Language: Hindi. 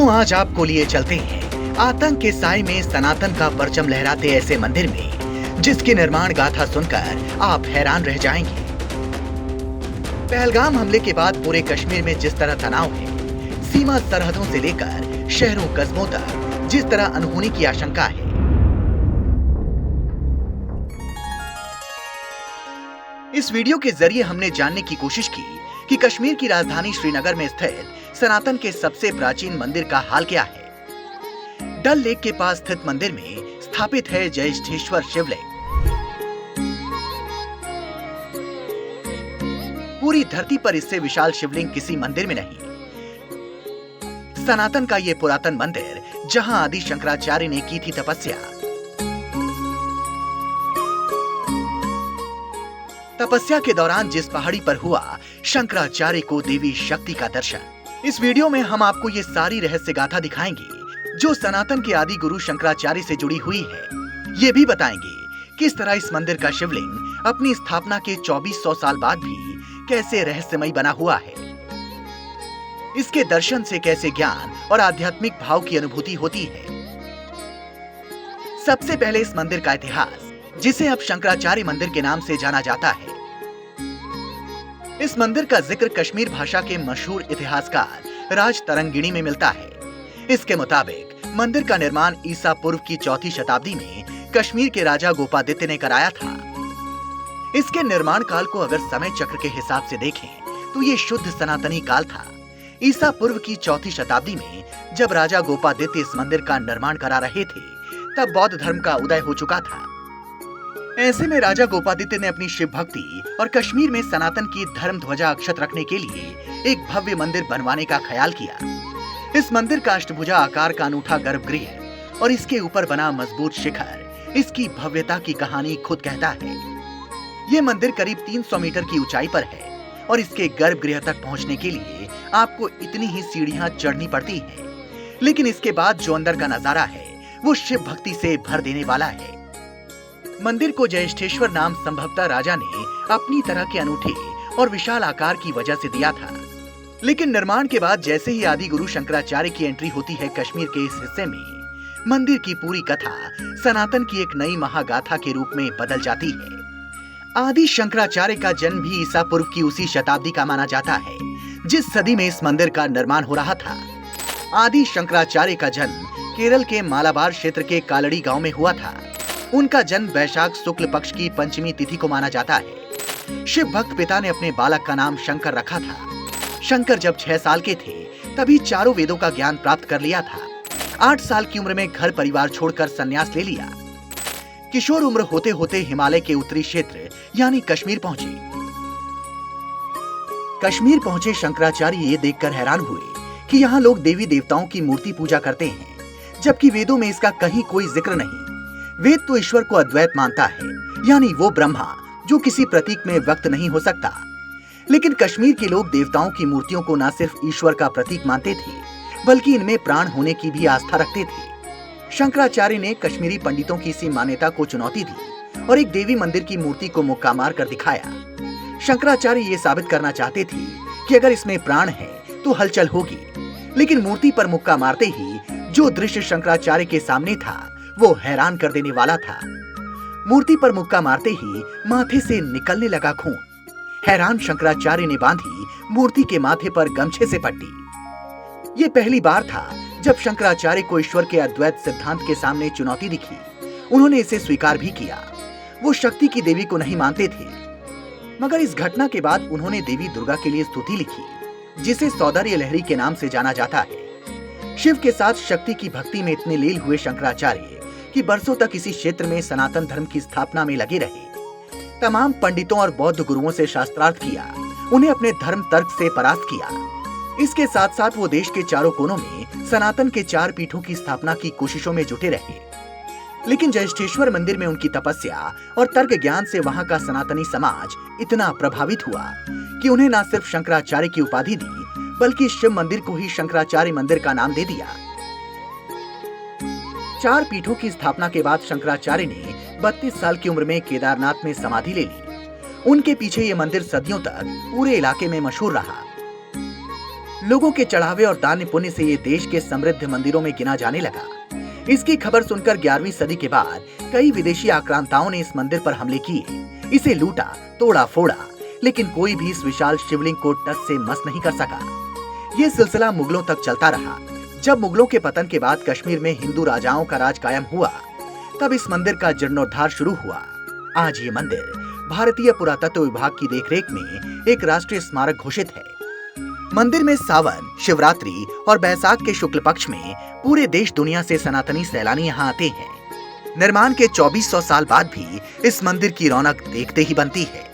तो आज आपको लिए चलते हैं आतंक के साए में सनातन का परचम लहराते ऐसे मंदिर में जिसकी निर्माण गाथा सुनकर आप हैरान रह जाएंगे। पहलगाम हमले के बाद पूरे कश्मीर में जिस तरह तनाव है, सीमा सरहदों से लेकर शहरों कस्बों तक जिस तरह अनहोनी की आशंका है, इस वीडियो के जरिए हमने जानने की कोशिश की कि कश्मीर की राजधानी श्रीनगर में स्थित सनातन के सबसे प्राचीन मंदिर का हाल क्या है। डल लेक के पास स्थित मंदिर में स्थापित है जयष्ठेश्वर शिवलिंग। पूरी धरती पर इससे विशाल शिवलिंग किसी मंदिर में नहीं। सनातन का ये पुरातन मंदिर जहां आदि शंकराचार्य ने की थी तपस्या के दौरान जिस पहाड़ी पर हुआ शंकराचार्य को देवी शक्ति का दर्शन। इस वीडियो में हम आपको ये सारी रहस्य गाथा दिखाएंगे जो सनातन के आदि गुरु शंकराचार्य से जुड़ी हुई है। ये भी बताएंगे किस तरह इस मंदिर का शिवलिंग अपनी स्थापना के 2400 साल बाद भी कैसे रहस्यमय बना हुआ है। इसके दर्शन से कैसे ज्ञान और आध्यात्मिक भाव की अनुभूति होती है। सबसे पहले इस मंदिर का इतिहास, जिसे अब शंकराचार्य मंदिर के नाम से जाना जाता है। इस मंदिर का जिक्र कश्मीर भाषा के मशहूर इतिहासकार राज तरंगिणी में मिलता है। इसके मुताबिक मंदिर का निर्माण ईसा पूर्व की 4वीं शताब्दी में कश्मीर के राजा गोपादित्य ने कराया था। इसके निर्माण काल को अगर समय चक्र के हिसाब से देखें तो ये शुद्ध सनातनी काल था। ईसा पूर्व की 4वीं शताब्दी में जब राजा गोपादित्य इस मंदिर का निर्माण करा रहे थे तब बौद्ध धर्म का उदय हो चुका था। ऐसे में राजा गोपादित्य ने अपनी शिव भक्ति और कश्मीर में सनातन की धर्म ध्वजा अक्षत रखने के लिए एक भव्य मंदिर बनवाने का ख्याल किया। इस मंदिर का अष्टभुजा आकार का अनूठा गर्भगृह और इसके ऊपर बना मजबूत शिखर इसकी भव्यता की कहानी खुद कहता है। ये मंदिर करीब 300 मीटर की ऊंचाई पर है और इसके गर्भगृह तक पहुंचने के लिए आपको इतनी ही सीढ़ियां चढ़नी पड़ती हैं। लेकिन इसके बाद जो अंदर का नजारा है वो शिव भक्ति से भर देने वाला है। मंदिर को जयष्ठेश्वर नाम संभवतः राजा ने अपनी तरह के अनूठे और विशाल आकार की वजह से दिया था। लेकिन निर्माण के बाद जैसे ही आदि गुरु शंकराचार्य की एंट्री होती है कश्मीर के इस हिस्से में, मंदिर की पूरी कथा सनातन की एक नई महागाथा के रूप में बदल जाती है। आदि शंकराचार्य का जन्म भी ईसा पूर्व की उसी शताब्दी का माना जाता है जिस सदी में इस मंदिर का निर्माण हो रहा था। आदि शंकराचार्य का जन्म केरल के मालाबार क्षेत्र के कालड़ी गांव में हुआ था। उनका जन्म वैशाख शुक्ल पक्ष की पंचमी तिथि को माना जाता है। शिव भक्त पिता ने अपने बालक का नाम शंकर रखा था। शंकर जब 6 साल के थे तभी चारों वेदों का ज्ञान प्राप्त कर लिया था। 8 साल की उम्र में घर परिवार छोड़कर संन्यास ले लिया। किशोर उम्र होते होते हिमालय के उत्तरी क्षेत्र यानी कश्मीर पहुंचे। कश्मीर पहुंचे शंकराचार्य ये देखकर हैरान हुए कि यहाँ लोग देवी देवताओं की मूर्ति पूजा करते हैं, जबकि वेदों में इसका कहीं कोई जिक्र नहीं। वेद तो ईश्वर को अद्वैत मानता है, यानी वो ब्रह्मा जो किसी प्रतीक में व्यक्त नहीं हो सकता। लेकिन कश्मीर के लोग देवताओं की मूर्तियों को न सिर्फ ईश्वर का प्रतीक मानते थे बल्कि इनमें प्राण होने की भी आस्था रखते थे। शंकराचार्य ने कश्मीरी पंडितों की इसी मान्यता को चुनौती दी और एक देवी मंदिर की मूर्ति को मुक्का मार कर दिखाया। शंकराचार्य ये साबित करना चाहते थे कि अगर इसमें प्राण है तो हलचल होगी। लेकिन मूर्ति पर मुक्का मारते ही जो दृश्य शंकराचार्य के सामने था वो हैरान कर देने वाला था। मूर्ति पर मुक्का मारते ही माथे से निकलने लगा खून। हैरान शंकराचार्य ने बांधी मूर्ति के माथे पर गमछे से पट्टी। ये पहली बार था जब शंकराचार्य को ईश्वर के अद्वैत सिद्धांत के सामने चुनौती दिखी। उन्होंने इसे स्वीकार भी किया। वो शक्ति की देवी को नहीं मानते थे, मगर इस घटना के बाद उन्होंने देवी दुर्गा के लिए स्तुति लिखी, जिसे सौंदर्य लहरी के नाम से जाना जाता है। शिव के साथ शक्ति की भक्ति में इतने लीन हुए शंकराचार्य कि बरसों तक इसी क्षेत्र में सनातन धर्म की स्थापना में लगे रहे। तमाम पंडितों और बौद्ध गुरुओं से शास्त्रार्थ किया, उन्हें अपने धर्म तर्क से परास्त किया। इसके साथ साथ वो देश के चारों कोनों में सनातन के 4 पीठों की स्थापना की कोशिशों में जुटे रहे। लेकिन जयष्ठेश्वर मंदिर में उनकी तपस्या और तर्क ज्ञान से वहां का सनातनी समाज इतना प्रभावित हुआ कि उन्हें न सिर्फ शंकराचार्य की उपाधि दी बल्कि शिव मंदिर को ही शंकराचार्य मंदिर का नाम दे दिया। 4 पीठों की स्थापना के बाद शंकराचार्य ने 32 साल की उम्र में केदारनाथ में समाधि ले ली। उनके पीछे ये मंदिर सदियों तक पूरे इलाके में मशहूर रहा। लोगों के चढ़ावे और दान पुण्य से ये देश के समृद्ध मंदिरों में गिना जाने लगा। इसकी खबर सुनकर 11वीं सदी के बाद कई विदेशी आक्रांताओं ने इस मंदिर पर हमले किए, इसे लूटा, तोड़ा फोड़ा, लेकिन कोई भी इस विशाल शिवलिंग को टस से मस नहीं कर सका। ये सिलसिला मुगलों तक चलता रहा। जब मुगलों के पतन के बाद कश्मीर में हिंदू राजाओं का राज कायम हुआ, तब इस मंदिर का जीर्णोद्धार शुरू हुआ। आज ये मंदिर भारतीय पुरातत्व विभाग की देखरेख में एक राष्ट्रीय स्मारक घोषित है। मंदिर में सावन, शिवरात्रि और बैसाख के शुक्ल पक्ष में पूरे देश दुनिया से सनातनी सैलानी यहाँ आते हैं। निर्माण के 2400 साल बाद भी इस मंदिर की रौनक देखते ही बनती है।